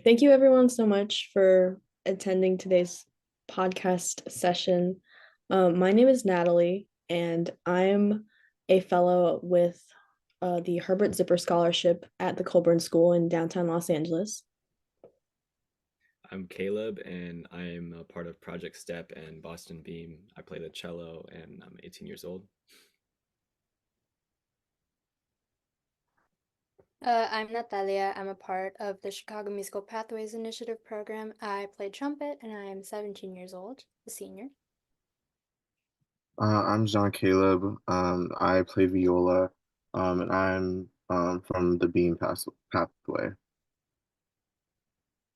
Thank you everyone so much for attending today's podcast session. My name is Natalie, and I'm a fellow with the Herbert Zipper Scholarship at the Colburn School in downtown Los Angeles. I'm Caleb, and I'm a part of Project Step and Boston Beam. I play the cello, and I'm 18 years old. I'm Natalia. I'm a part of the Chicago Musical Pathways Initiative program. I play trumpet and I am 17 years old, a senior. I'm John Caleb. I play viola, and I'm from the Pathway.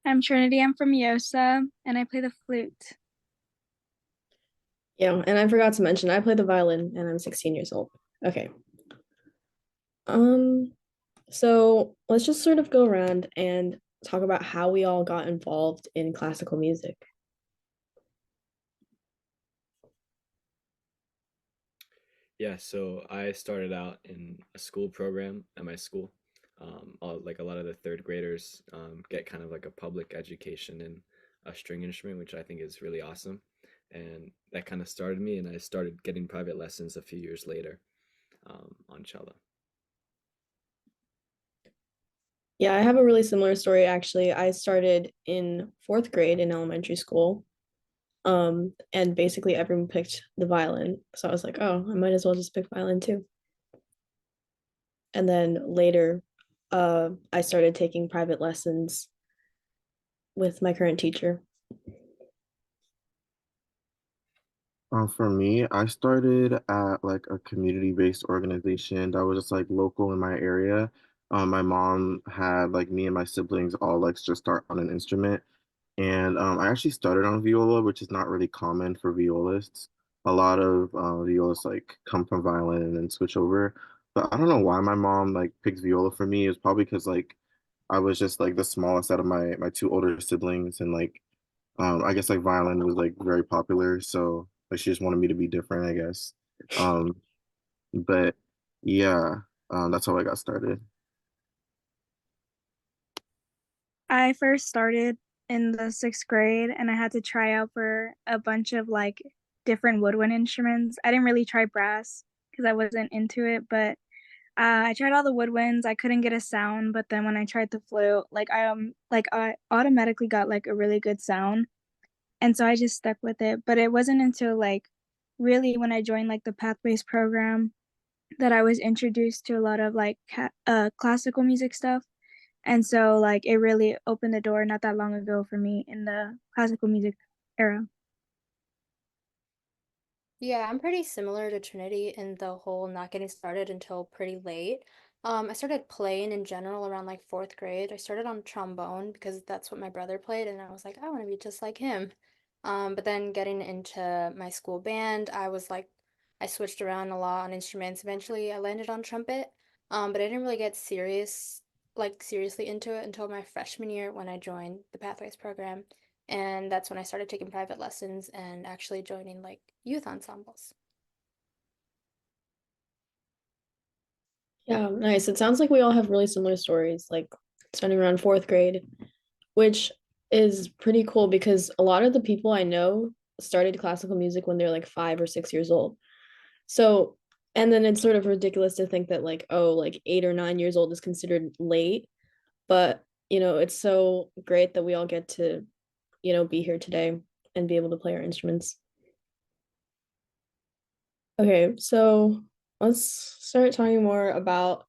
I'm Trinity. I'm from Yosa, and I play the flute. Yeah, and I forgot to mention I play the violin and I'm 16 years old. Okay. Um, so let's just sort of go around and talk about how we all got involved in classical music. Yeah, so I started out in a school program at my school. Like a lot of the third graders get kind of like a public education in a string instrument, which I think is really awesome. And that kind of started me, and I started getting private lessons a few years later on cello. Yeah, I have a really similar story actually. I started in fourth grade in elementary school. And basically everyone picked the violin. So I was like, oh, I might as well just pick violin too. And then later, I started taking private lessons with my current teacher. For me, I started at like a community-based organization that was just like local in my area. My mom had like me and my siblings all like just start on an instrument. And I actually started on viola, which is not really common for violists. A lot of violists like come from violin and then switch over. But I don't know why my mom like picked viola for me. It was probably because like I was just like the smallest out of my two older siblings, and like I guess like violin was like very popular, so like she just wanted me to be different, I guess. Um, but yeah, that's how I got started. I first started in the sixth grade, and I had to try out for a bunch of like different woodwind instruments. I didn't really try brass because I wasn't into it, but I tried all the woodwinds. I couldn't get a sound, but then when I tried the flute, I automatically got like a really good sound, and so I just stuck with it. But it wasn't until like really when I joined like the Pathways program that I was introduced to a lot of like classical music stuff. And so like it really opened the door not that long ago for me in the classical music era. Yeah, I'm pretty similar to Trinity in the whole not getting started until pretty late. I started playing in general around like fourth grade. I started on trombone because that's what my brother played, and I was like, I want to be just like him. But then getting into my school band, I switched around a lot on instruments. Eventually, I landed on trumpet, but I didn't really get seriously into it until my freshman year when I joined the Pathways program. And that's when I started taking private lessons and actually joining like youth ensembles. Yeah, nice. It sounds like we all have really similar stories, like starting around fourth grade, which is pretty cool because a lot of the people I know started classical music when they're like 5 or 6 years old. So, and then it's sort of ridiculous to think that like, oh, like 8 or 9 years old is considered late. But, it's so great that we all get to, be here today and be able to play our instruments. Okay, so let's start talking more about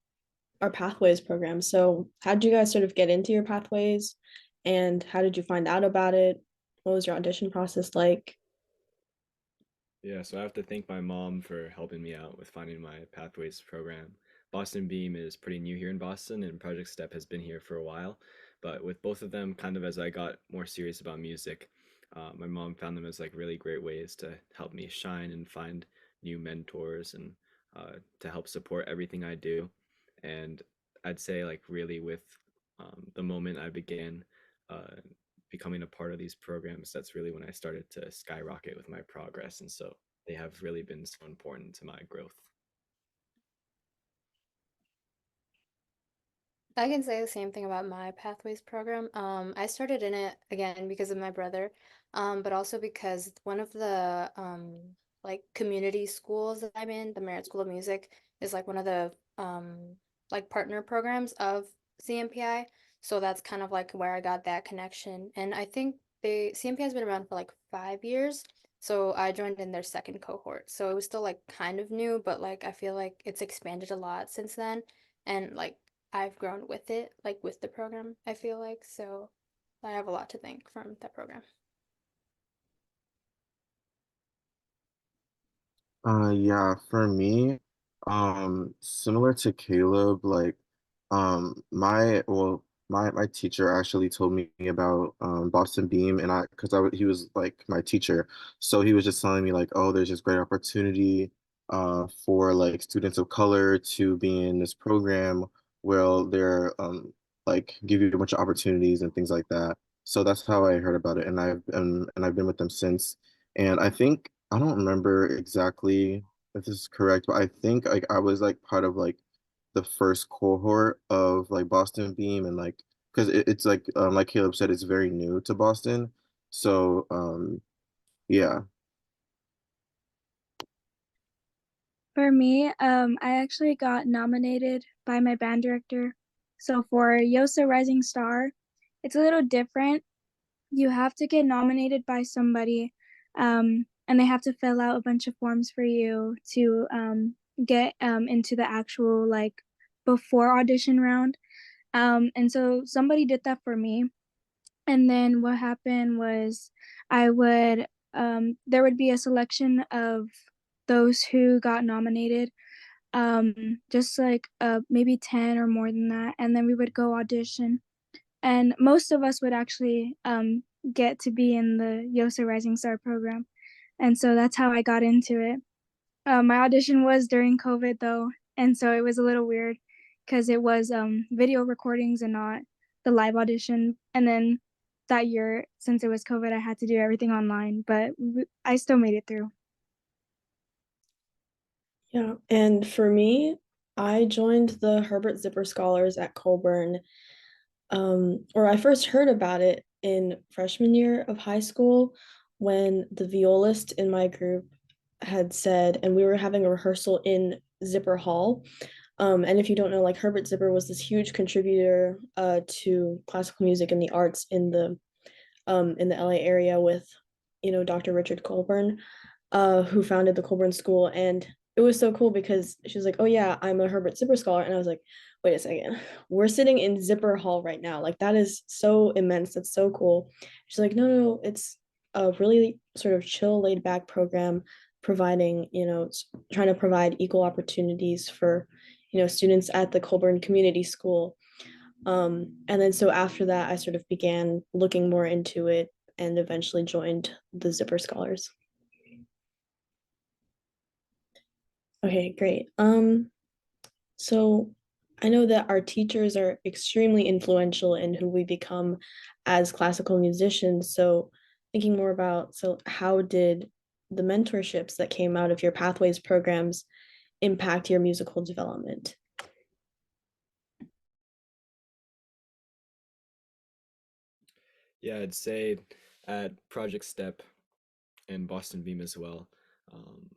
our Pathways program. So, how did you guys sort of get into your Pathways and how did you find out about it? What was your audition process like? Yeah, so I have to thank my mom for helping me out with finding my Pathways program. Boston Beam is pretty new here in Boston, and Project Step has been here for a while. But with both of them, kind of as I got more serious about music, my mom found them as like really great ways to help me shine and find new mentors and to help support everything I do. And I'd say, like, really, with the moment I began uh, becoming a part of these programs, that's really when I started to skyrocket with my progress. And so they have really been so important to my growth. I can say the same thing about my Pathways program. I started in it again because of my brother, but also because one of the like community schools that I'm in, the Merit School of Music, is like one of the like partner programs of CMPI. So that's kind of like where I got that connection. And I think CMPI has been around for like 5 years. So I joined in their second cohort. So it was still like kind of new, but like I feel like it's expanded a lot since then. And like I've grown with it, like with the program, I feel like. So I have a lot to thank from that program. Yeah, for me, similar to Caleb, like, my teacher actually told me about Boston Beam, and because he was like my teacher, so he was just telling me like, oh, there's this great opportunity, for like students of color to be in this program where they're like give you a bunch of opportunities and things like that. So that's how I heard about it, and I've been with them since. And I think I don't remember exactly if this is correct, but I think like I was like part of like the first cohort of like Boston Beam, and like because it's like Caleb said, it's very new to Boston. So yeah. For me, I actually got nominated by my band director. So for Yosa Rising Star, it's a little different. You have to get nominated by somebody, and they have to fill out a bunch of forms for you to get into the actual like before audition round. And so somebody did that for me. And then what happened was I would there would be a selection of those who got nominated, just like maybe 10 or more than that, and then we would go audition, and most of us would actually get to be in the Yosa Rising Star program, and so that's how I got into it. My audition was during COVID though, and so it was a little weird because it was video recordings and not the live audition. And then that year, since it was COVID, I had to do everything online, but I still made it through. Yeah, and for me, I joined the Herbert Zipper Scholars at Colburn, or I first heard about it in freshman year of high school when the violist in my group had said, and we were having a rehearsal in Zipper Hall. And if you don't know, like Herbert Zipper was this huge contributor to classical music and the arts in the LA area with, Dr. Richard Colburn, who founded the Colburn School. And it was so cool because she was like, "Oh yeah, I'm a Herbert Zipper scholar," and I was like, "Wait a second, we're sitting in Zipper Hall right now. Like that is so immense. That's so cool." She's like, "No, no, no, it's a really sort of chill, laid back program, providing, trying to provide equal opportunities for, students at the Colburn Community School." And then so after that, I sort of began looking more into it and eventually joined the Zipper Scholars. Okay, great. So I know that our teachers are extremely influential in who we become as classical musicians. So thinking more about, so how did the mentorships that came out of your Pathways programs impact your musical development? Yeah, I'd say at Project Step and Boston Beam as well, um,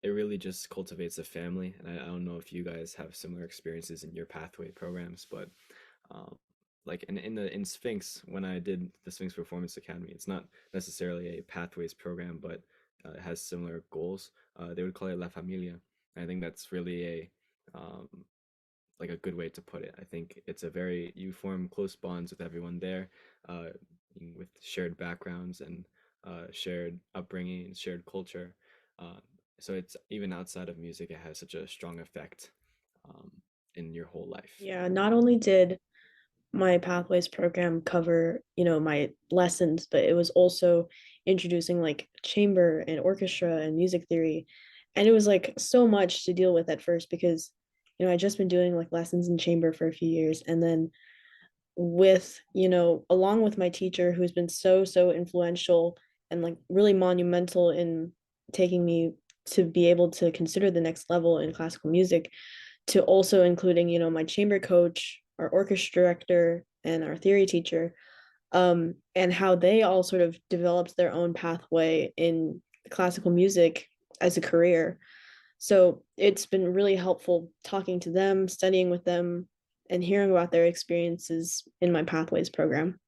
it really just cultivates a family. And I don't know if you guys have similar experiences in your pathway programs, but um, like in Sphinx, when I did the Sphinx Performance Academy, it's not necessarily a pathways program, but it has similar goals. They would call it La Familia. And I think that's really like a good way to put it. I think it's a very you form close bonds with everyone there, uh, with shared backgrounds and shared upbringing, shared culture. Uh, so it's even outside of music, it has such a strong effect um, in your whole life. Yeah, not only did my Pathways program cover, my lessons, but it was also introducing like chamber and orchestra and music theory. And it was like so much to deal with at first because, I just been doing like lessons in chamber for a few years. And then with, along with my teacher who's been so, so influential and like really monumental in taking me to be able to consider the next level in classical music, to also including, my chamber coach, our orchestra director and our theory teacher, and how they all sort of developed their own pathway in classical music as a career. So it's been really helpful talking to them, studying with them, and hearing about their experiences in my Pathways program.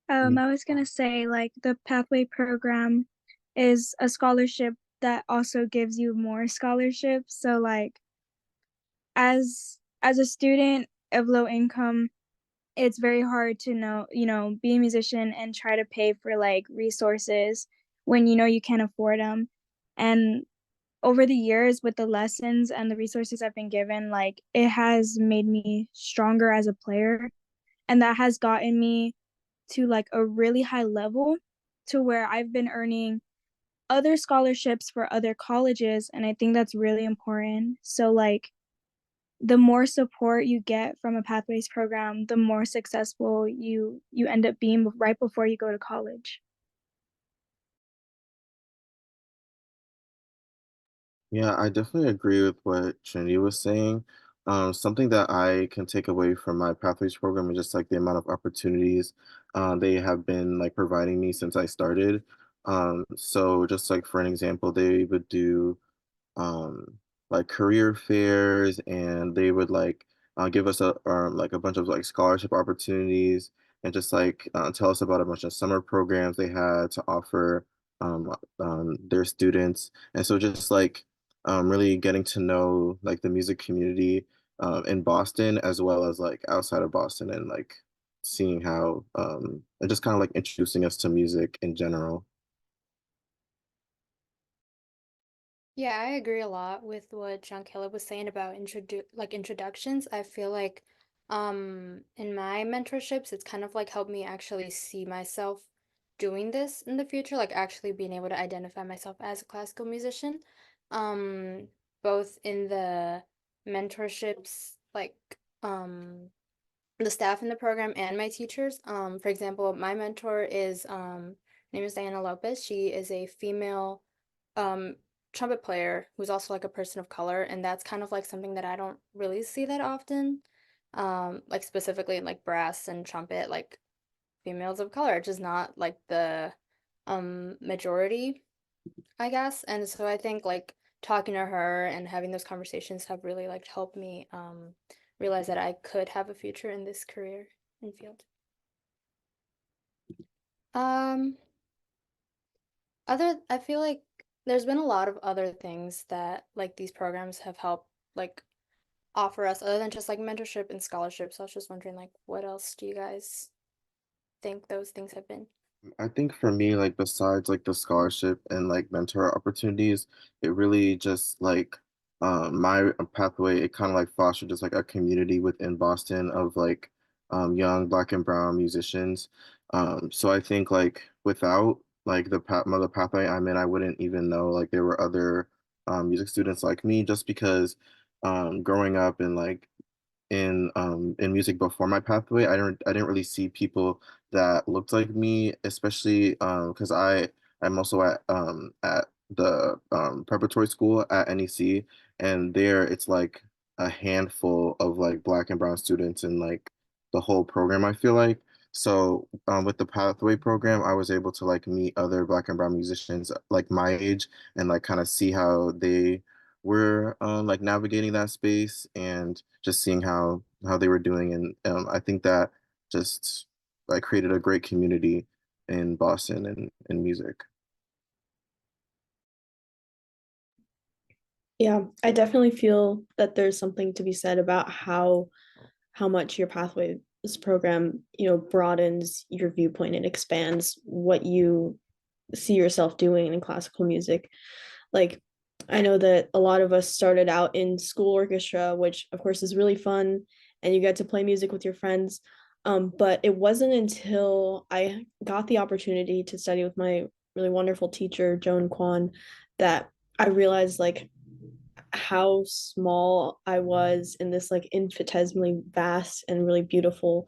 I was gonna say like the Pathway program is a scholarship that also gives you more scholarships. So like as a student of low income, it's very hard to be a musician and try to pay for like resources when you can't afford them. And over the years with the lessons and the resources I've been given, like it has made me stronger as a player, and that has gotten me to like a really high level to where I've been earning other scholarships for other colleges, and I think that's really important. So like the more support you get from a pathways program, the more successful you end up being right before you go to college. Yeah, I definitely agree with what Trinity was saying. Something that I can take away from my Pathways program is just like the amount of opportunities they have been like providing me since I started. So just like for an example, they would do um, like career fairs, and they would like give us like a bunch of like scholarship opportunities, and just like tell us about a bunch of summer programs they had to offer their students. And so just like really getting to know like the music community in Boston as well as like outside of Boston, and like seeing how and just kind of like introducing us to music in general. Yeah, I agree a lot with what John Caleb was saying about introductions. I feel like in my mentorships, it's kind of like helped me actually see myself doing this in the future, like actually being able to identify myself as a classical musician. Um, Both in the mentorships, like um the staff in the program and my teachers. For example, my mentor is her name is Diana Lopez. She is a female um trumpet player who's also like a person of color, and that's kind of like something that I don't really see that often. Like specifically in like brass and trumpet, like females of color are just not like the majority, I guess. And so I think like talking to her and having those conversations have really like helped me realize that I could have a future in this career and field. Um, I feel like there's been a lot of other things that like these programs have helped like offer us other than just like mentorship and scholarships. So I was just wondering like what else do you guys think those things have been? I think for me, like besides like the scholarship and like mentor opportunities, it really just like my pathway, it kind of like fostered just like a community within Boston of like young Black and Brown musicians. So I think like without like the pathway I'm in, I wouldn't even know like there were other music students like me, just because growing up and like in music before my pathway, I didn't really see people that looked like me, especially because I'm also at the preparatory school at NEC, and there it's like a handful of like Black and Brown students in like the whole program, I feel like. So with the pathway program, I was able to like meet other Black and Brown musicians like my age, and like kind of see how they were like navigating that space, and just seeing how they were doing. And I think that just like created a great community in Boston and in music. Yeah, I definitely feel that there's something to be said about how much your Pathways program, broadens your viewpoint and expands what you see yourself doing in classical music. Like, I know that a lot of us started out in school orchestra, which of course is really fun, and you get to play music with your friends. But it wasn't until I got the opportunity to study with my really wonderful teacher, Joan Kwan, that I realized like how small I was in this like infinitesimally vast and really beautiful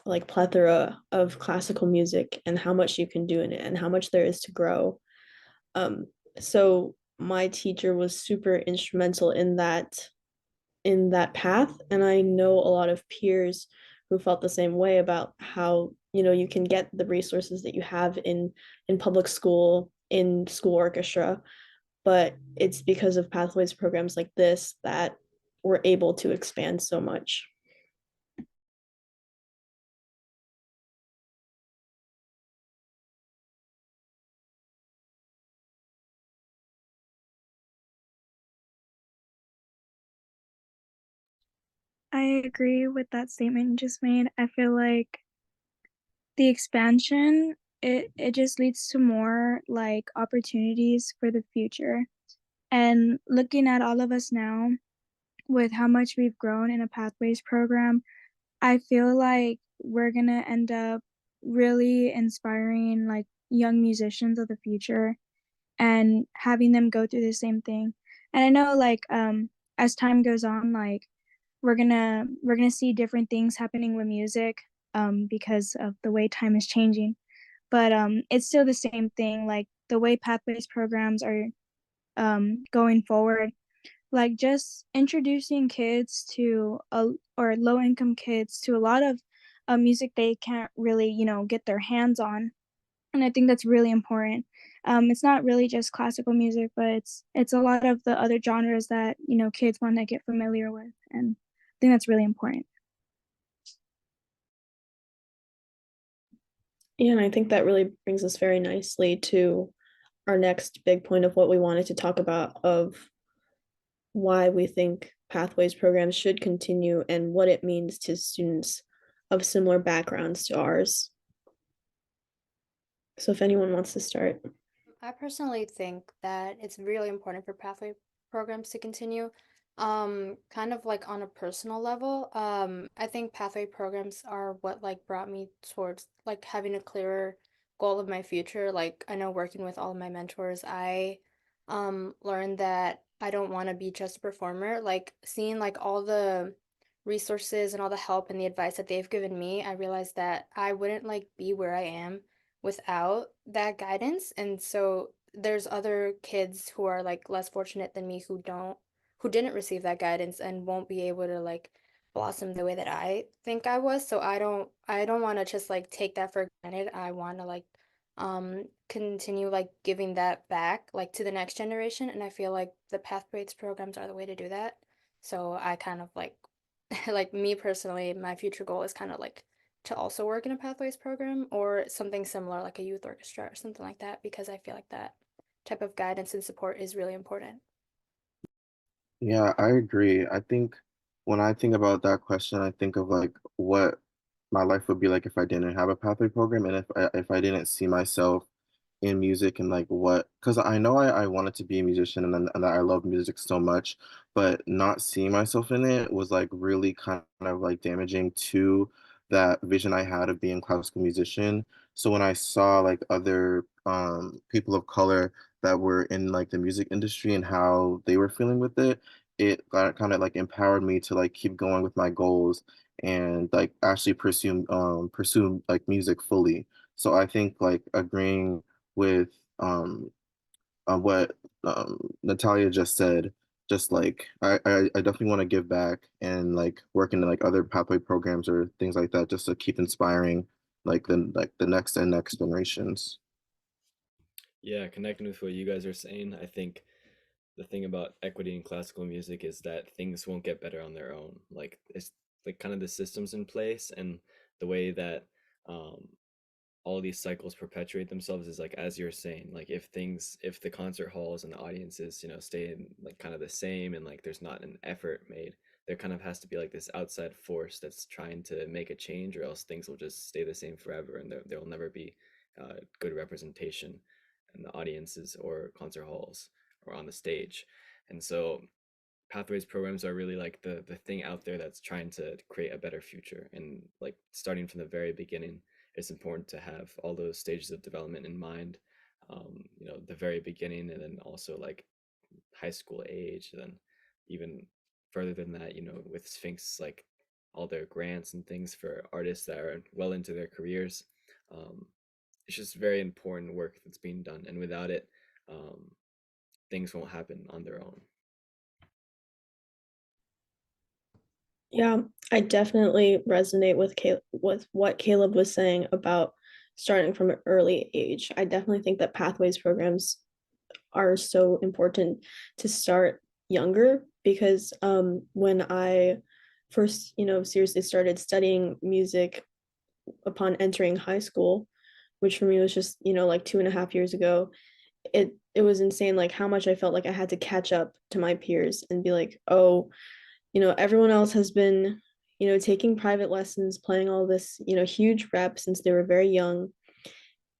like plethora of classical music, and how much you can do in it and how much there is to grow. um so my teacher was super instrumental in that, in that path. And I know a lot of peers who felt the same way about how, you can get the resources that you have in public school, in school orchestra, but it's because of pathways programs like this that we're able to expand so much. I agree with that statement you just made. I feel like the expansion it just leads to more like opportunities for the future. And looking at all of us now with how much we've grown in a pathways program, I feel like we're going to end up really inspiring like young musicians of the future and having them go through the same thing. And I know like as time goes on, like we're gonna see different things happening with music because of the way time is changing. But it's still the same thing. Like the way pathways programs are going forward, like just introducing kids to a or low income kids to a lot of music they can't really get their hands on, and I think that's really important. It's not really just classical music, but it's a lot of the other genres that kids want to get familiar with, and I think that's really important. Yeah, and I think that really brings us very nicely to our next big point of what we wanted to talk about, of why we think pathways programs should continue and what it means to students of similar backgrounds to ours. So if anyone wants to start. I personally think that it's really important for pathway programs to continue. Kind of like on a personal level, I think pathway programs are what like brought me towards like having a clearer goal of my future. Like I know working with all of my mentors, I learned that I don't want to be just a performer. Like seeing like all the resources and all the help and the advice that they've given me, I realized that I wouldn't like be where I am without that guidance. And so there's other kids who are like less fortunate than me who didn't receive that guidance and won't be able to like blossom the way that I think I was. So I don't want to just like take that for granted. I want to like continue like giving that back like to the next generation, and I feel like the pathways programs are the way to do that. So I kind of like like me personally, my future goal is kind of like to also work in a pathways program or something similar like a youth orchestra or something like that, because I feel like that type of guidance and support is really important. Yeah, I agree. I think when I think about that question, I think of like what my life would be like if I didn't have a pathway program, and if I didn't see myself in music, and like what, because I know I wanted to be a musician, and that I love music so much, but not seeing myself in it was like really kind of like damaging to that vision I had of being a classical musician. So when I saw like other people of color that were in like the music industry and how they were feeling with it, it got kind of like empowered me to like keep going with my goals and like actually pursue like music fully. So I think like agreeing with what Natalia just said, just like I definitely want to give back and like work into like other pathway programs or things like that just to keep inspiring like the next and next generations. Yeah, connecting with what you guys are saying, I think the thing about equity in classical music is that things won't get better on their own. Like it's like kind of the systems in place and the way that um, all these cycles perpetuate themselves is like as you're saying, like if the concert halls and the audiences stay in like kind of the same, and like there's not an effort made, there kind of has to be like this outside force that's trying to make a change, or else things will just stay the same forever, and there will never be good representation in the audiences or concert halls or on the stage. And so pathways programs are really like the thing out there that's trying to create a better future, and like starting from the very beginning, it's important to have all those stages of development in mind. The very beginning, and then also like high school age, and then even further than that, with Sphinx, like all their grants and things for artists that are well into their careers. um, it's just very important work that's being done, and without it, um, things won't happen on their own. Yeah, I definitely resonate with with what Caleb was saying about starting from an early age. I definitely think that pathways programs are so important to start younger because when I first, seriously started studying music upon entering high school, which for me was just, like 2.5 years ago, it was insane like how much I felt like I had to catch up to my peers and be like, oh, everyone else has been, taking private lessons, playing all this, huge rep since they were very young.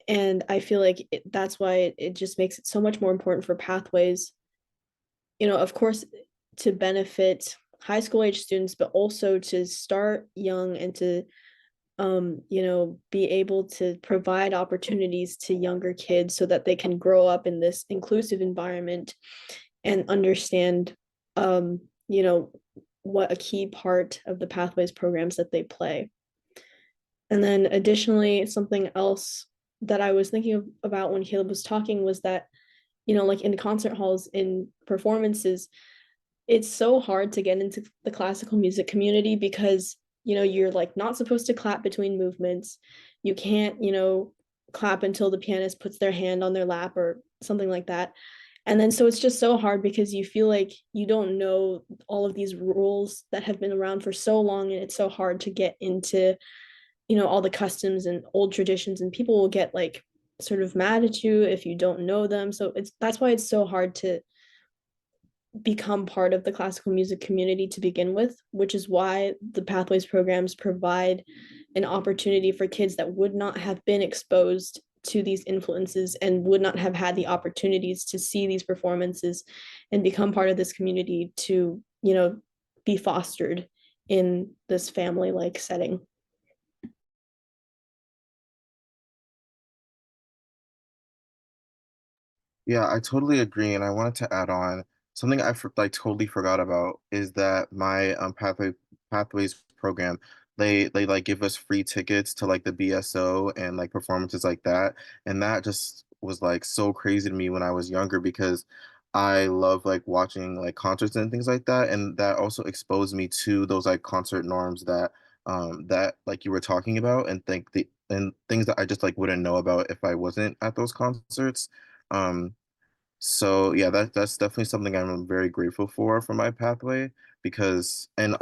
And I feel like that's why it just makes it so much more important for pathways, of course, to benefit high school age students, but also to start young and to be able to provide opportunities to younger kids so that they can grow up in this inclusive environment and understand, um, you know, what a key part of the pathways programs that they play. And then additionally, something else that I was thinking about when Caleb was talking was that, like in concert halls, in performances, it's so hard to get into the classical music community because you're like not supposed to clap between movements. You can't clap until the pianist puts their hand on their lap or something like that. And then so it's just so hard because you feel like you don't know all of these rules that have been around for so long, and it's so hard to get into all the customs and old traditions, and people will get like sort of mad at you if you don't know them. So that's why it's so hard to become part of the classical music community to begin with, which is why the Pathways programs provide an opportunity for kids that would not have been exposed to these influences and would not have had the opportunities to see these performances and become part of this community to, be fostered in this family like setting. Yeah, I totally agree, and I wanted to add on something like totally forgot about is that my pathways program, they like give us free tickets to like the BSO and like performances like that, and that just was like so crazy to me when I was younger because I love like watching like concerts and things like that, and that also exposed me to those like concert norms that like you were talking about, and think the and things that I just like wouldn't know about if I wasn't at those concerts. Um, so yeah, that's definitely something I'm very grateful for my pathway because and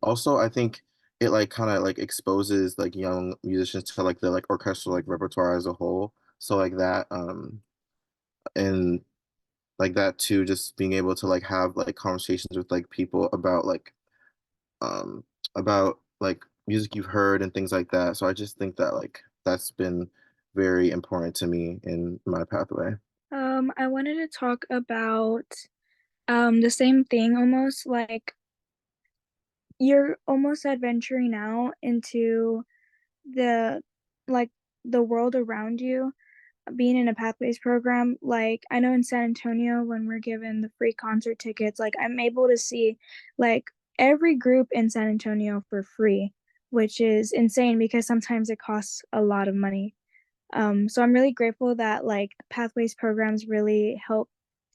also I think it like kind of like exposes like young musicians to like the like orchestral like repertoire as a whole. So like that and like that too, just being able to like have like conversations with like people um about like music you've heard and things like that. So I just think that like that's been very important to me in my pathway. I wanted to talk about the same thing almost like you're almost adventuring out into the like the world around you being in a pathways program. Like I know in San Antonio when we're given the free concert tickets, like I'm able to see like every group in San Antonio for free, which is insane because sometimes it costs a lot of money. So I'm really grateful that like pathways programs really help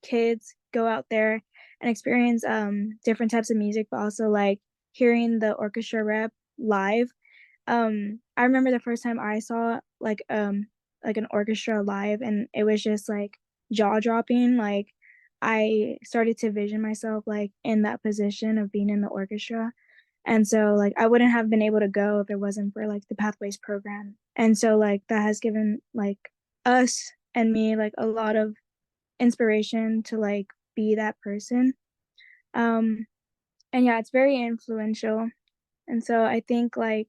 kids go out there and experience different types of music, but also like hearing the orchestra rep live. I remember the first time I saw like an orchestra live, and it was just like jaw dropping. Like I started to vision myself like in that position of being in the orchestra. And so like I wouldn't have been able to go if it wasn't for like the Pathways program. And so like that has given like us and me like a lot of inspiration to like be that person. Um and yeah, it's very influential. And so I think like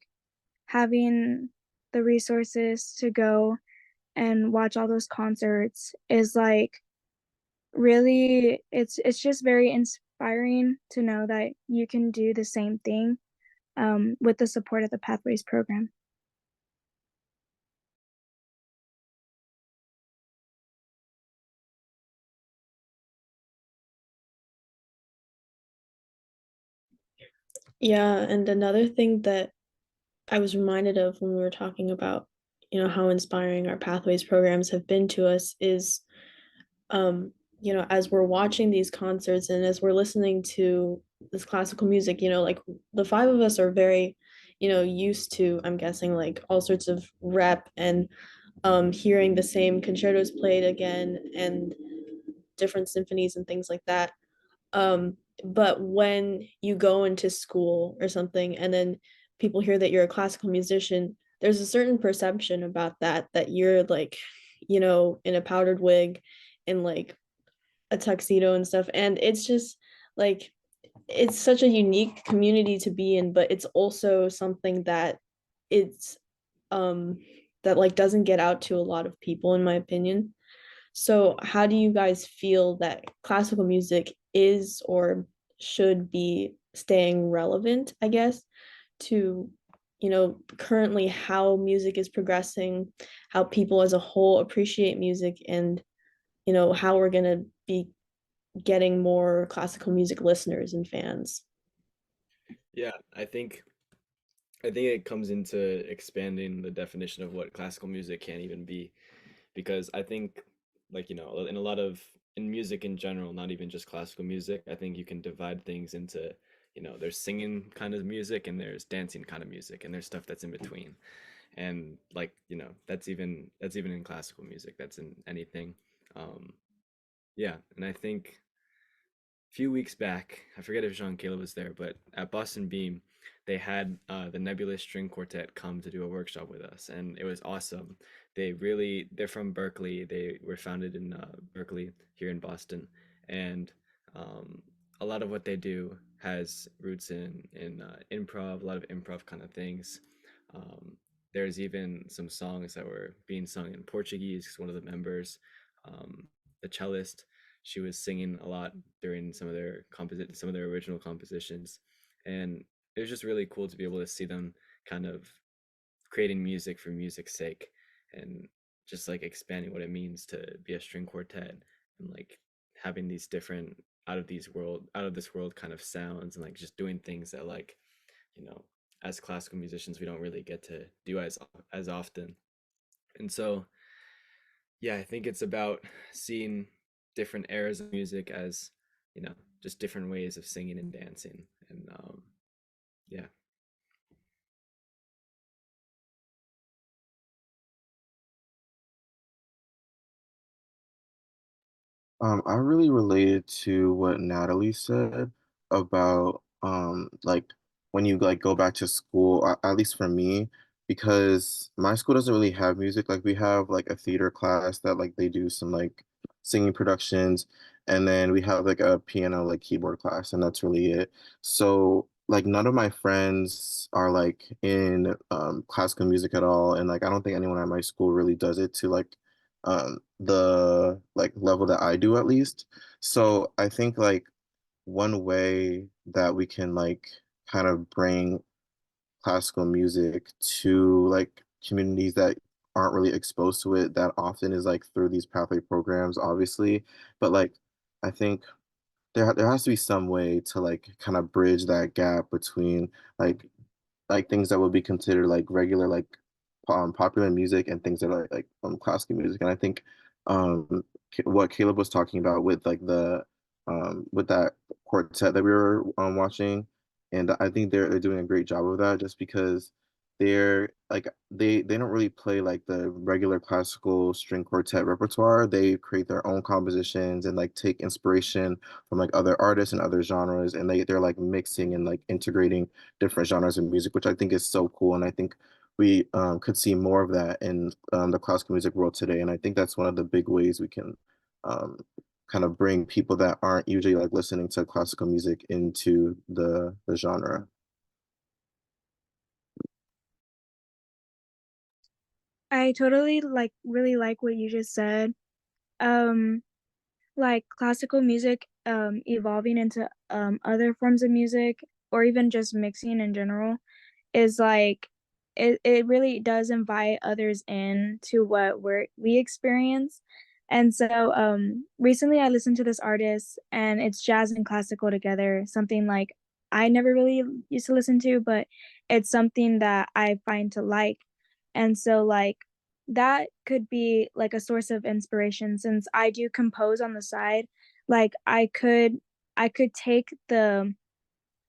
having the resources to go and watch all those concerts is like really it's just very inspiring to know that you can do the same thing with the support of the Pathways program. Yeah, and another thing that I was reminded of when we were talking about, how inspiring our pathways programs have been to us is, as we're watching these concerts and as we're listening to, this classical music, like the five of us are very, used to, I'm guessing, like all sorts of rep and hearing the same concertos played again and different symphonies and things like that. But when you go into school or something and then people hear that you're a classical musician, there's a certain perception about that you're like, in a powdered wig and like a tuxedo and stuff. And it's just like it's such a unique community to be in, but it's also something that it's um that like doesn't get out to a lot of people in my opinion. So how do you guys feel that classical music is or should be staying relevant, I guess, to currently how music is progressing, how people as a whole appreciate music, and how we're going to be getting more classical music listeners and fans? Yeah, I think it comes into expanding the definition of what classical music can even be, because I think, like, in a lot of in music in general, not even just classical music, I think you can divide things into, there's singing kind of music and there's dancing kind of music and there's stuff that's in between. And like, that's even in classical music, that's in anything. Um, yeah, and I think few weeks back, I forget if Jean Caleb was there, but at Boston Beam, they had the Nebulous String Quartet come to do a workshop with us, and it was awesome. They're from Berkeley. They were founded in Berkeley here in Boston, and um, a lot of what they do has roots in improv, a lot of improv kind of things. Um, there's even some songs that were being sung in Portuguese because one of the members, um, the cellist, she was singing a lot during some of their original compositions, and it was just really cool to be able to see them kind of creating music for music's sake, and just like expanding what it means to be a string quartet, and like having these different out of this world kind of sounds, and like just doing things that, like, you know as classical musicians we don't really get to do as often. And so, yeah, I think it's about seeing different eras of music as, you know, just different ways of singing and dancing. And yeah. I really related to what Natalie said about like when you like go back to school, at least for me, because my school doesn't really have music. Like we have like a theater class that like they do some like singing productions, and then we have like a piano like keyboard class, and that's really it. So like none of my friends are like in classical music at all, and like I don't think anyone at my school really does it to like the like level that I do at least. So I think like one way that we can like kind of bring classical music to like communities that aren't really exposed to it that often is like through these pathway programs, obviously. But like I think there has to be some way to like kind of bridge that gap between like things that would be considered like regular like popular music and things that are like classical music. And I think what Caleb was talking about with like the with that quartet that we were watching, and I think they're doing a great job of that just because they're like they don't really play like the regular classical string quartet repertoire. They create their own compositions and like take inspiration from like other artists and other genres, and they're like mixing and like integrating different genres of music, which I think is so cool. And I think we could see more of that in the classical music world today. And I think that's one of the big ways we can um, kind of bring people that aren't usually like listening to classical music into the genre. I totally like really like what you just said. Um, like classical music evolving into other forms of music or even just mixing in general is like it really does invite others in to what we experience. And so recently I listened to this artist and it's jazz and classical together, something like I never really used to listen to, but it's something that I find to like. And so like that could be like a source of inspiration since I do compose on the side. Like I could take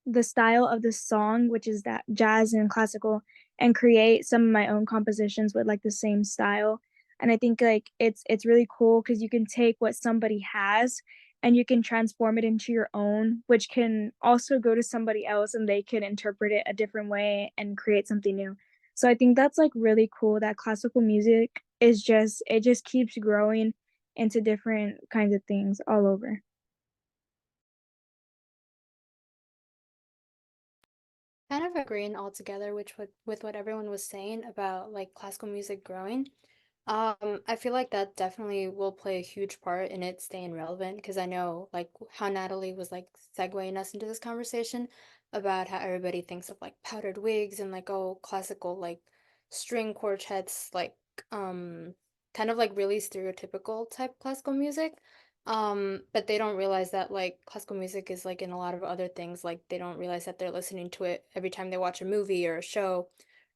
the style of the song, which is that jazz and classical, and create some of my own compositions with like the same style. And I think like it's really cool because you can take what somebody has and you can transform it into your own, which can also go to somebody else and they can interpret it a different way and create something new. So I think that's like really cool that classical music is just it just keeps growing into different kinds of things all over. Kind of agreeing altogether with what everyone was saying about like classical music growing. I feel like that definitely will play a huge part in it staying relevant because I know like how Natalie was like segueing us into this conversation about how everybody thinks of like powdered wigs and like oh classical like string quartets like um kind of like really stereotypical type classical music. But they don't realize that like classical music is like in a lot of other things like they don't realize that they're listening to it every time they watch a movie or a show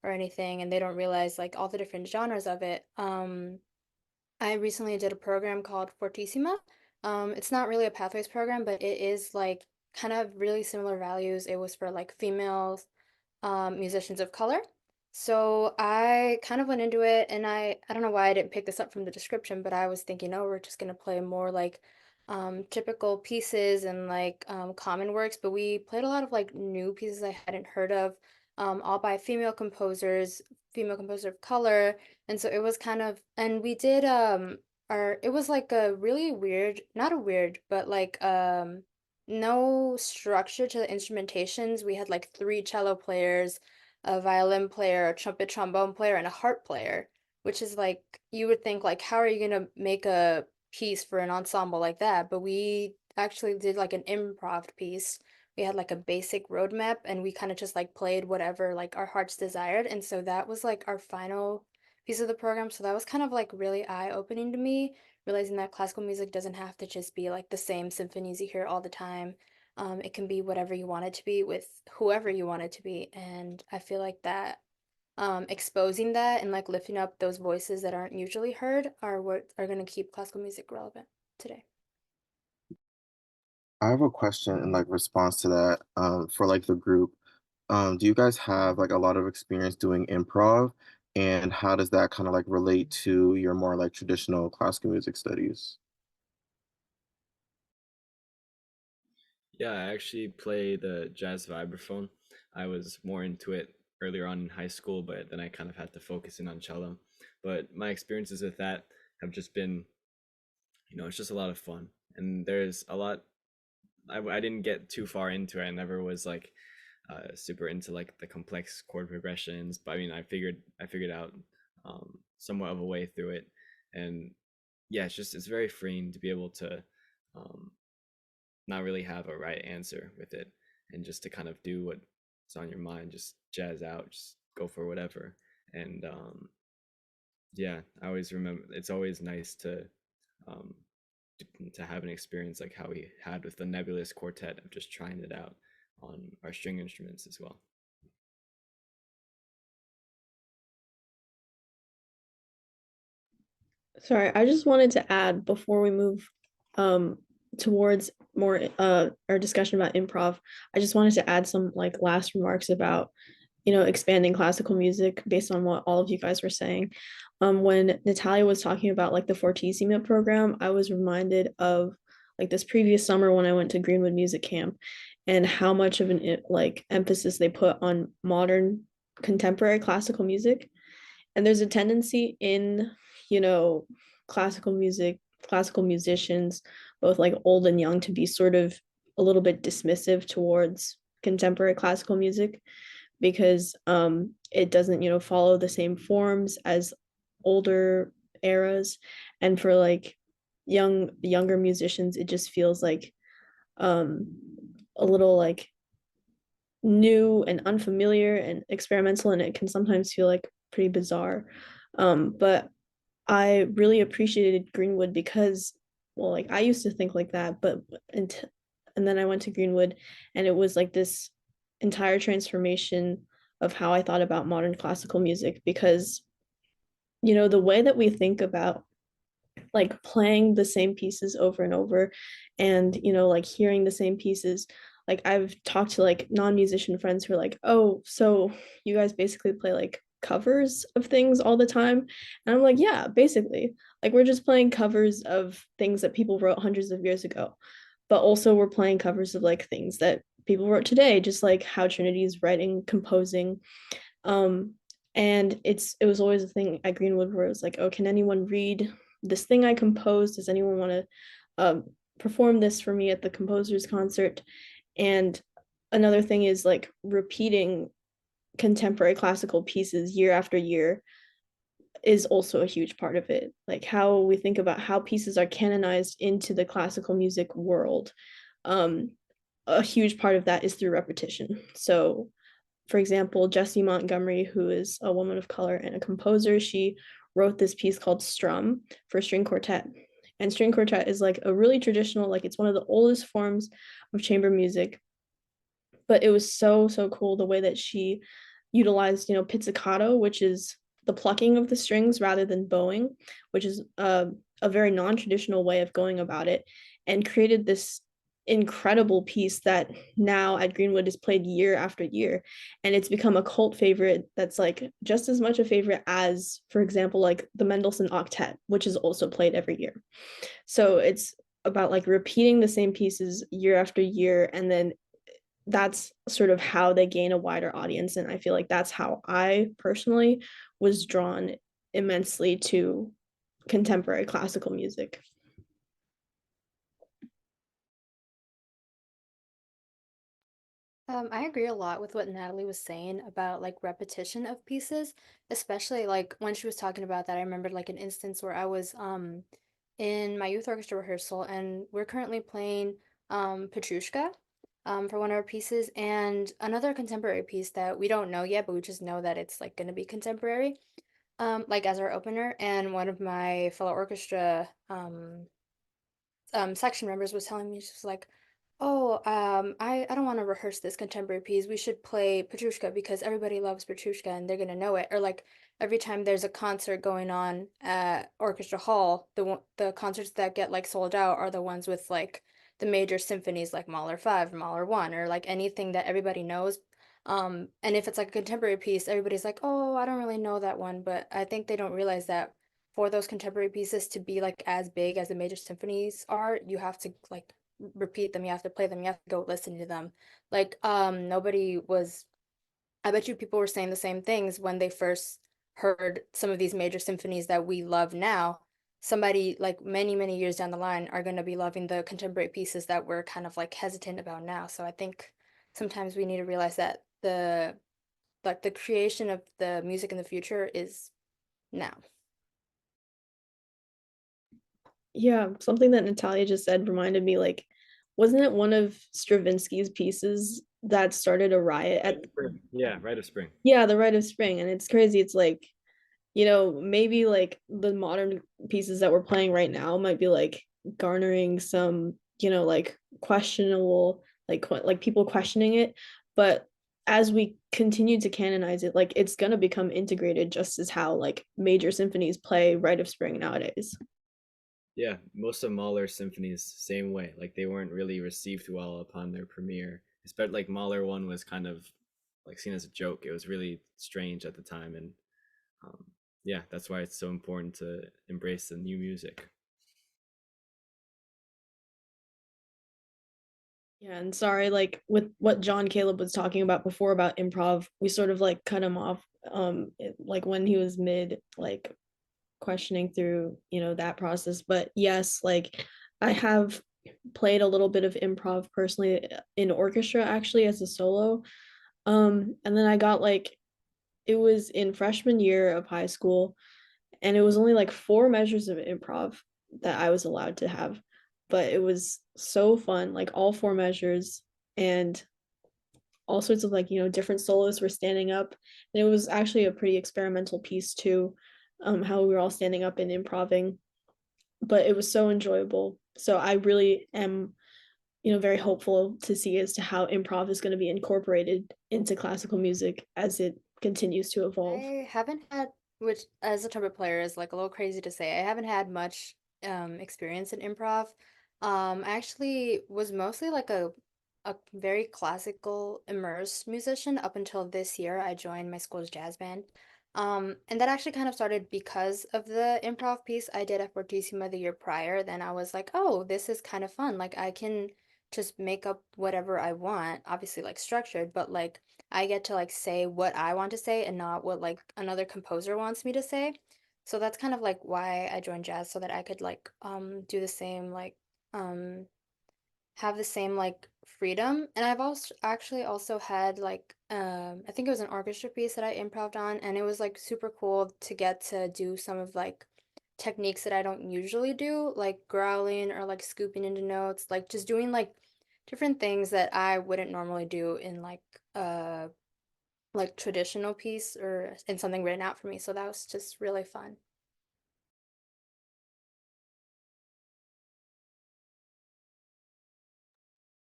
or anything and they don't realize like all the different genres of it. I recently did a program called Fortissima. It's not really a pathways program, but it is like kind of really similar values. It was for like females musicians of color. So I kind of went into it and I don't know why I didn't pick this up from the description, but I was thinking, oh, we're just gonna play more like typical pieces and like common works, but we played a lot of like new pieces I hadn't heard of, all by female composers, female composer of color. And so it was kind of and we did our it was like a really weird, not a weird, but like no structure to the instrumentations. We had like three cello players, a violin player, a trumpet trombone player, and a harp player, which is like you would think like how are you gonna make a piece for an ensemble like that? But we actually did like an improv piece. We had like a basic roadmap and we kind of just like played whatever like our hearts desired. And so that was like our final piece of the program. So that was kind of like really eye-opening to me realizing that classical music doesn't have to just be like the same symphonies you hear all the time. It can be whatever you want it to be with whoever you want it to be. And I feel like that exposing that and like lifting up those voices that aren't usually heard are what are going to keep classical music relevant today. I have a question in like response to that, for like the group. Do you guys have like a lot of experience doing improv? And how does that kind of like relate to your more like traditional classical music studies? Yeah, I actually play the jazz vibraphone. I was more into it earlier on in high school, but then I kind of had to focus in on cello. But my experiences with that have just been, it's just a lot of fun. And there's a lot, I didn't get too far into it. I never was like super into like the complex chord progressions, but I mean, I figured out somewhat of a way through it. And yeah, it's very freeing to be able to um, not really have a right answer with it and just to kind of do what's on your mind, just jazz out, just go for whatever. And yeah, I always remember it's always nice um to have an experience like how we had with the nebulous quartet of just trying it out on our string instruments as well. Sorry, I just wanted to add before we move um towards more our discussion about improv. I just wanted to add some like last remarks about, expanding classical music based on what all of you guys were saying. When Natalia was talking about like the Fortissima program, I was reminded of like this previous summer when I went to Greenwood Music Camp and how much of an like emphasis they put on modern contemporary classical music. And there's a tendency in, you know, classical music, classical musicians, both like old and young, to be sort of a little bit dismissive towards contemporary classical music because it doesn't, follow the same forms as older eras. And for like younger musicians, it just feels like um a little like new and unfamiliar and experimental, and it can sometimes feel like pretty bizarre. But I really appreciated Greenwood because, well, like I used to think like that, but and then I went to Greenwood, and it was like this entire transformation of how I thought about modern classical music because, the way that we think about like playing the same pieces over and over and, like hearing the same pieces like I've talked to like non-musician friends who are like, oh, so you guys basically play like covers of things all the time? And I'm like, yeah, basically. Like we're just playing covers of things that people wrote hundreds of years ago. But also we're playing covers of like things that people wrote today, just like how Trinity is writing, composing. Um, and it was always a thing at Greenwood where it was like, oh, can anyone read this thing I composed? Does anyone want to perform this for me at the composer's concert? And another thing is like repeating contemporary classical pieces year after year is also a huge part of it. Like how we think about how pieces are canonized into the classical music world. Um, a huge part of that is through repetition. So, for example, Jessie Montgomery, who is a woman of color and a composer, she wrote this piece called Strum for string quartet. And string quartet is like a really traditional, like it's one of the oldest forms of chamber music. But it was so cool the way that she utilized, pizzicato, which is the plucking of the strings rather than bowing, which is a very non-traditional way of going about it, and created this incredible piece that now at Greenwood is played year after year, and it's become a cult favorite that's like just as much a favorite as, for example, like the Mendelssohn Octet, which is also played every year. So it's about like repeating the same pieces year after year, and then that's sort of how they gain a wider audience. And I feel like that's how I personally was drawn immensely to contemporary classical music. I agree a lot with what Natalie was saying about like repetition of pieces, especially like when she was talking about that. I remembered like an instance where I was in my youth orchestra rehearsal and we're currently playing Petrushka for one of our pieces and another contemporary piece that we don't know yet, but we just know that it's like going to be contemporary, like as our opener. And one of my fellow orchestra section members was telling me, she was like, "Oh, I don't want to rehearse this contemporary piece. We should play Petrushka because everybody loves Petrushka and they're gonna know it." Or like every time there's a concert going on at Orchestra Hall, the concerts that get like sold out are the ones with like the major symphonies like Mahler 5, Mahler 1, or like anything that everybody knows. And if it's like a contemporary piece, everybody's like, "Oh, I don't really know that one," but I think they don't realize that for those contemporary pieces to be like as big as the major symphonies are, you have to like repeat them, you have to play them, you have to go listen to them. Like nobody was I bet you people were saying the same things when they first heard some of these major symphonies that we love now. Somebody like many years down the line are going to be loving the contemporary pieces that we're kind of like hesitant about now. So I think sometimes we need to realize that the creation of the music in the future is now. Yeah, something that Natalia just said reminded me, like, wasn't it one of Stravinsky's pieces that started a riot Rite at, of Spring. Yeah, Rite of Spring. yeah, the Rite of Spring? And it's crazy. It's like, maybe like the modern pieces that we're playing right now might be like garnering some, like questionable, like people questioning it. But as we continue to canonize it, like it's gonna become integrated just as how like major symphonies play Rite of Spring nowadays. Yeah, most of Mahler's symphonies, same way. Like they weren't really received well upon their premiere. Especially like Mahler one was kind of like seen as a joke. It was really strange at the time, and um, yeah, that's why it's so important to embrace the new music. Yeah, and sorry, like with what John Caleb was talking about before about improv, we sort of like cut him off like when he was mid like questioning through, that process. But yes, like I have played a little bit of improv personally in orchestra actually as a solo. And then I got like it was in freshman year of high school and it was only like four measures of improv that I was allowed to have, but it was so fun, like all four measures and all sorts of like different soloists were standing up, and it was actually a pretty experimental piece too, how we were all standing up and improving, but it was so enjoyable. So I really am very hopeful to see as to how improv is going to be incorporated into classical music as it continues to evolve. I haven't had, which as a trumpet player is like a little crazy to say, I haven't had much experience in improv. I actually was mostly like a very classical immersed musician up until this year. I joined my school's jazz band. And that actually kind of started because of the improv piece I did at Fortissima the year prior. Then I was like, oh, this is kind of fun. Like I can just make up whatever I want, obviously like structured, but like I get to like say what I want to say and not what like another composer wants me to say. So that's kind of like why I joined jazz so that I could like do the same like um have the same like freedom. And I've also actually also had like I think it was an orchestra piece that I improved on, and it was like super cool to get to do some of like techniques that I don't usually do, like growling or like scooping into notes, like just doing like different things that I wouldn't normally do in like traditional piece or in something written out for me. So that was just really fun.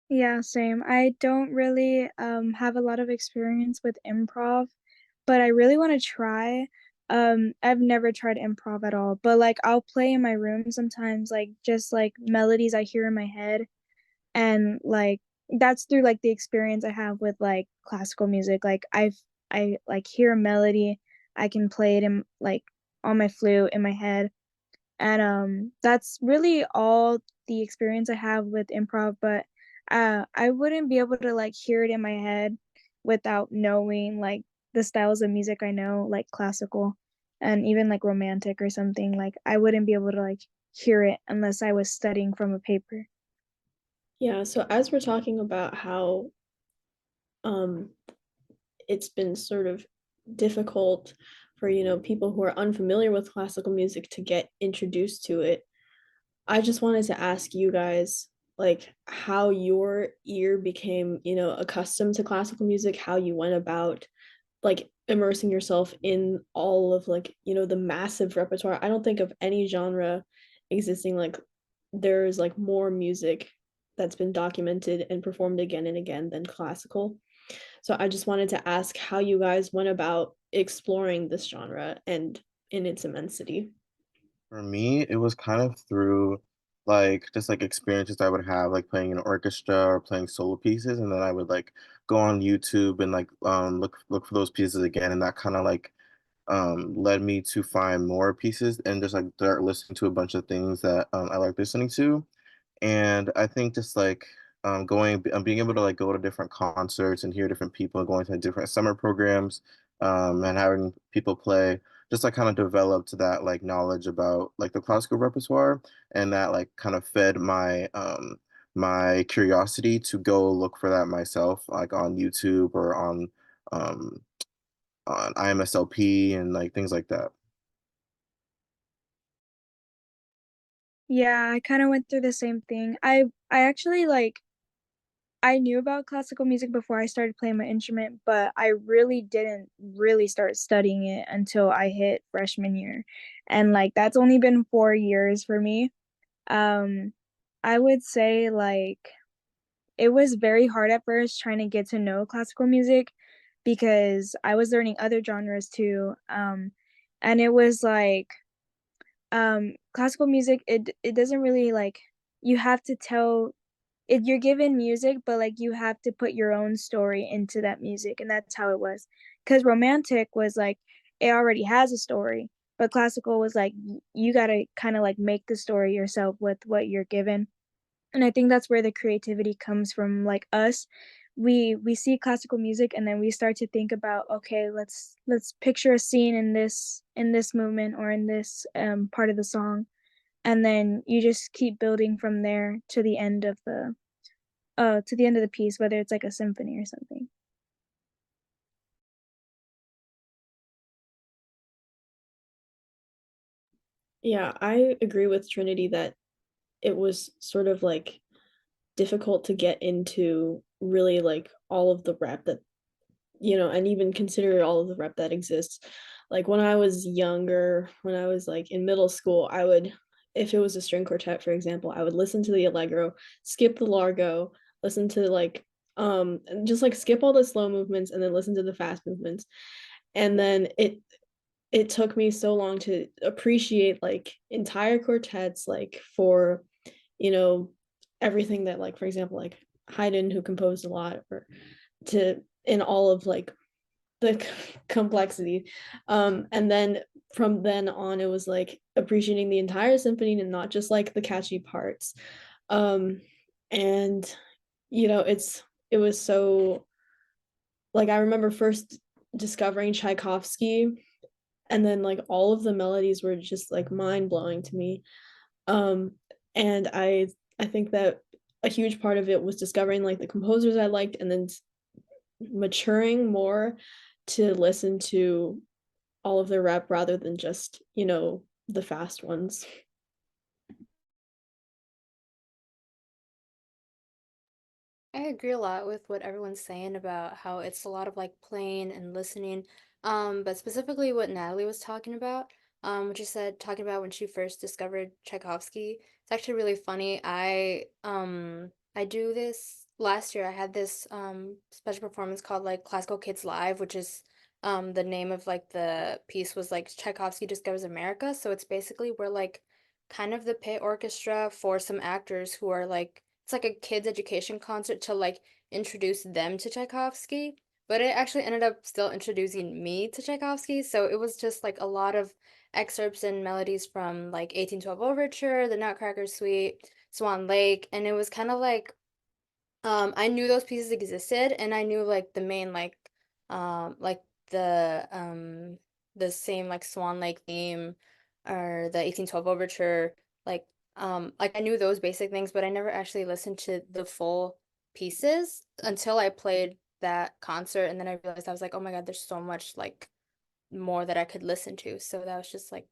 Yeah, same. I don't really have a lot of experience with improv, but I really want to try. I've never tried improv at all, but like I'll play in my room sometimes, like just like melodies I hear in my head, and like that's through like the experience I have with like classical music. Like I like hear a melody, I can play it in like on my flute in my head, and that's really all the experience I have with improv. But I wouldn't be able to like hear it in my head without knowing like the styles of music I know, like classical and even like romantic or something. Like I wouldn't be able to like hear it unless I was studying from a paper. Yeah, so as we're talking about how um it's been sort of difficult for, people who are unfamiliar with classical music to get introduced to it, I just wanted to ask you guys like how your ear became, accustomed to classical music, how you went about like immersing yourself in all of like, the massive repertoire. I don't think of any genre existing like there's like more music that's been documented and performed again and again than classical. So I just wanted to ask how you guys went about exploring this genre and in its immensity. For me, it was kind of through like just like experiences I would have like playing in an orchestra or playing solo pieces, and then I would like go on YouTube and like look for those pieces again, and that kind of like led me to find more pieces and just like start listening to a bunch of things that I like listening to. And I think just like being able to like go to different concerts and hear different people and going to different summer programs, and having people play, just like kind of developed that like knowledge about like the classical repertoire, and that like kind of fed my curiosity to go look for that myself, like on YouTube or um, on IMSLP and like things like that. Yeah, I kind of went through the same thing. I actually like I knew about classical music before I started playing my instrument, but I really didn't really start studying it until I hit freshman year. And like that's only been 4 years for me. Um I would say like it was very hard at first trying to get to know classical music because I was learning other genres too. And it was like classical music, it doesn't really like you have to tell it, you're given music, but like you have to put your own story into that music, and that's how it was. Because romantic was like it already has a story, but classical was like you gotta kind of like make the story yourself with what you're given. And I think that's where the creativity comes from. Like us, we see classical music and then we start to think about, okay, let's picture a scene in this movement or in this part of the song, and then you just keep building from there to the end of the piece, whether it's like a symphony or something. Yeah, I agree with Trinity that it was sort of like difficult to get into really like all of the rap that, and even consider all of the rep that exists. Like when I was younger, when I was like in middle school, I would, if it was a string quartet, for example, I would listen to the allegro, skip the largo, listen to like, and just like skip all the slow movements and then listen to the fast movements. And then it took me so long to appreciate like entire quartets, like for, you know, everything that like, for example, like Haydn, who composed a lot, or to in all of like the complexity. And then from then on, it was like appreciating the entire symphony and not just like the catchy parts. Um, and it was so like I remember first discovering Tchaikovsky, and then like all of the melodies were just like mind blowing to me. Um, and I think that a huge part of it was discovering like the composers I liked, and then maturing more to listen to all of their rap rather than just, the fast ones. I agree a lot with what everyone's saying about how it's a lot of like playing and listening. But specifically what Natalie was talking about, what she said talking about when she first discovered Tchaikovsky. It's actually really funny. I do this last year. I had this special performance called like Classical Kids Live, which is the name of like the piece was like Tchaikovsky Discovers America. So it's basically we're like kind of the pit orchestra for some actors who are like it's like a kids education concert to like introduce them to Tchaikovsky, but it actually ended up still introducing me to Tchaikovsky. So it was just like a lot of excerpts and melodies from like 1812 Overture, The Nutcracker Suite, Swan Lake, and it was kind of I knew those pieces existed, and I knew like the main like the the same like Swan Lake theme or the 1812 Overture, like I knew those basic things, but I never actually listened to the full pieces until I played that concert, and then I realized I was like, oh my God, there's so much like more that I could listen to. So that was just like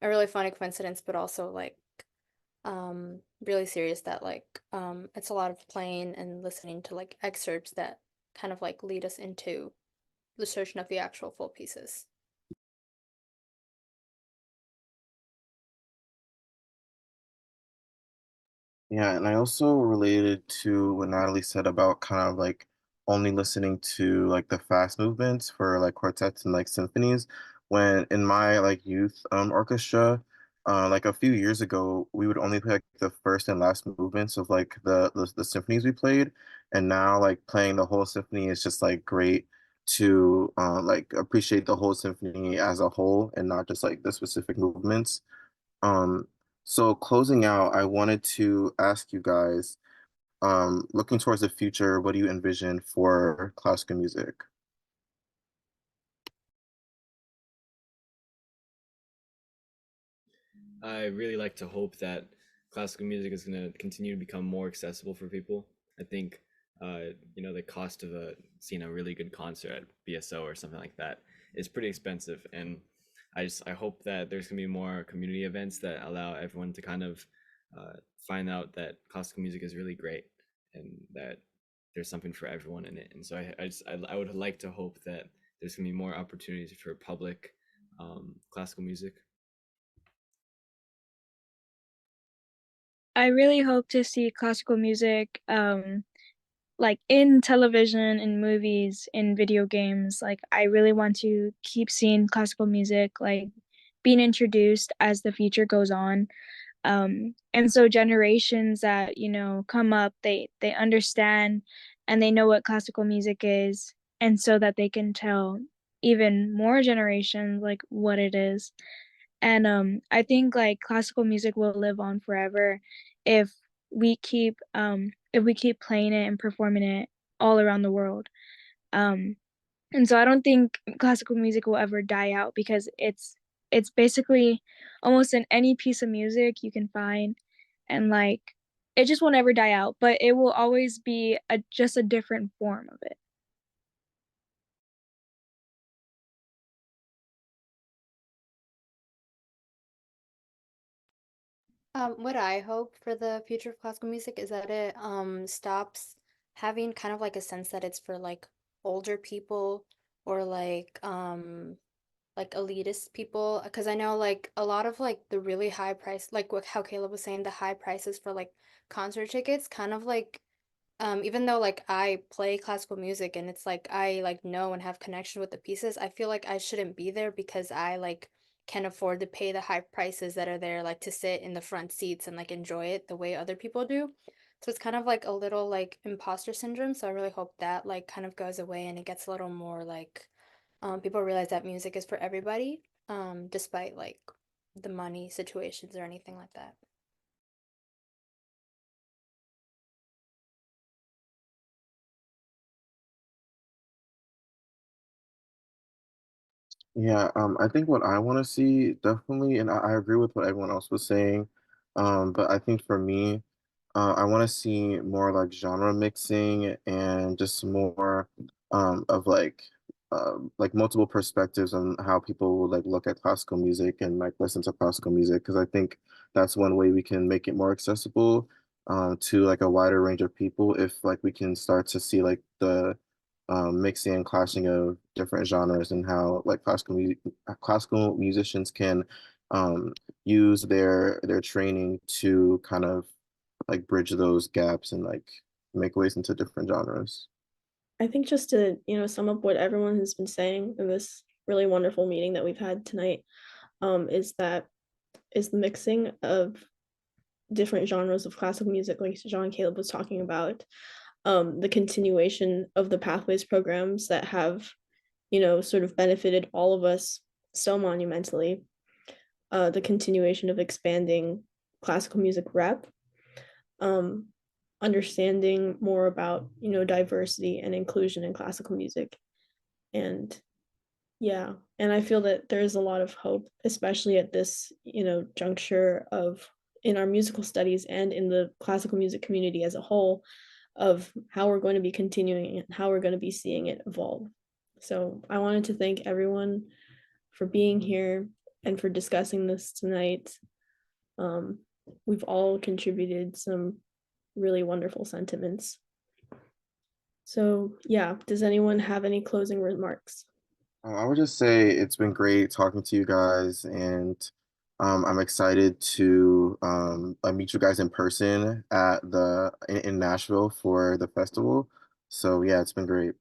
a really funny coincidence, but also like really serious that it's a lot of playing and listening to like excerpts that kind of like lead us into the search of the actual full pieces. Yeah, and I also related to what Natalie said about kind of like only listening to like the fast movements for like quartets and like symphonies. When in my like youth orchestra, like a few years ago, we would only play like the first and last movements of like the symphonies we played, and now like playing the whole symphony is just like great to like appreciate the whole symphony as a whole and not just like the specific movements. Um, so closing out, I wanted to ask you guys, looking towards the future, what do you envision for classical music? I really like to hope that classical music is going to continue to become more accessible for people. I think, the cost of seeing a really good concert at BSO or something like that is pretty expensive, and I hope that there's going to be more community events that allow everyone to kind of find out that classical music is really great and that there's something for everyone in it. And so I would like to hope that there's going to be more opportunities for public classical music. I really hope to see classical music like in television, in movies, in video games. Like I really want to keep seeing classical music like being introduced as the future goes on. And so generations that, come up, they understand and they know what classical music is, and so that they can tell even more generations like what it is. And I think like classical music will live on forever if we keep playing it and performing it all around the world. Um and so I don't think classical music will ever die out because it's basically almost in any piece of music you can find, and like it just won't ever die out, but it will always be just a different form of it. What I hope for the future of classical music is that it stops having kind of like a sense that it's for like older people or like elitist people, because I know like a lot of like the really high price, like what how Caleb was saying, the high prices for like concert tickets kind of like even though like I play classical music and it's like I like know and have connection with the pieces, I feel like I shouldn't be there because I like can afford to pay the high prices that are there like to sit in the front seats and like enjoy it the way other people do. So it's kind of like a little like imposter syndrome. So I really hope that like kind of goes away and it gets a little more like people realize that music is for everybody, despite like the money situations or anything like that. Yeah, I think what I want to see definitely, and I agree with what everyone else was saying, but I think for me, I want to see more like genre mixing and just more of like multiple perspectives on how people would like look at classical music and like listen to classical music, because I think that's one way we can make it more accessible to like a wider range of people if like we can start to see like the mixing and clashing of different genres and how like classical musicians can um, use their training to kind of like bridge those gaps and like make ways into different genres. I think just to, sum up what everyone has been saying in this really wonderful meeting that we've had tonight, is the mixing of different genres of classical music, like John Caleb was talking about, the continuation of the pathways programs that have, sort of benefited all of us so monumentally, the continuation of expanding classical music rep, um, understanding more about, diversity and inclusion in classical music. And yeah, and I feel that there's a lot of hope, especially at this, juncture of in our musical studies and in the classical music community as a whole, of how we're going to be continuing and how we're going to be seeing it evolve. So I wanted to thank everyone for being here and for discussing this tonight. Um, we've all contributed some really wonderful sentiments. So yeah, does anyone have any closing remarks? I would just say it's been great talking to you guys, and I'm excited to meet you guys in person at in Nashville for the festival. So yeah, it's been great.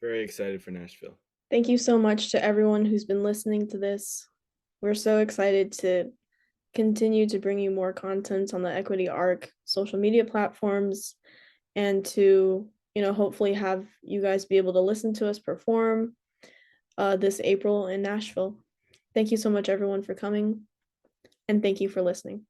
Very excited for Nashville. Thank you so much to everyone who's been listening to this. We're so excited to continue to bring you more content on the Equity Arc social media platforms and to, hopefully have you guys be able to listen to us perform this April in Nashville. Thank you so much, everyone, for coming, and thank you for listening.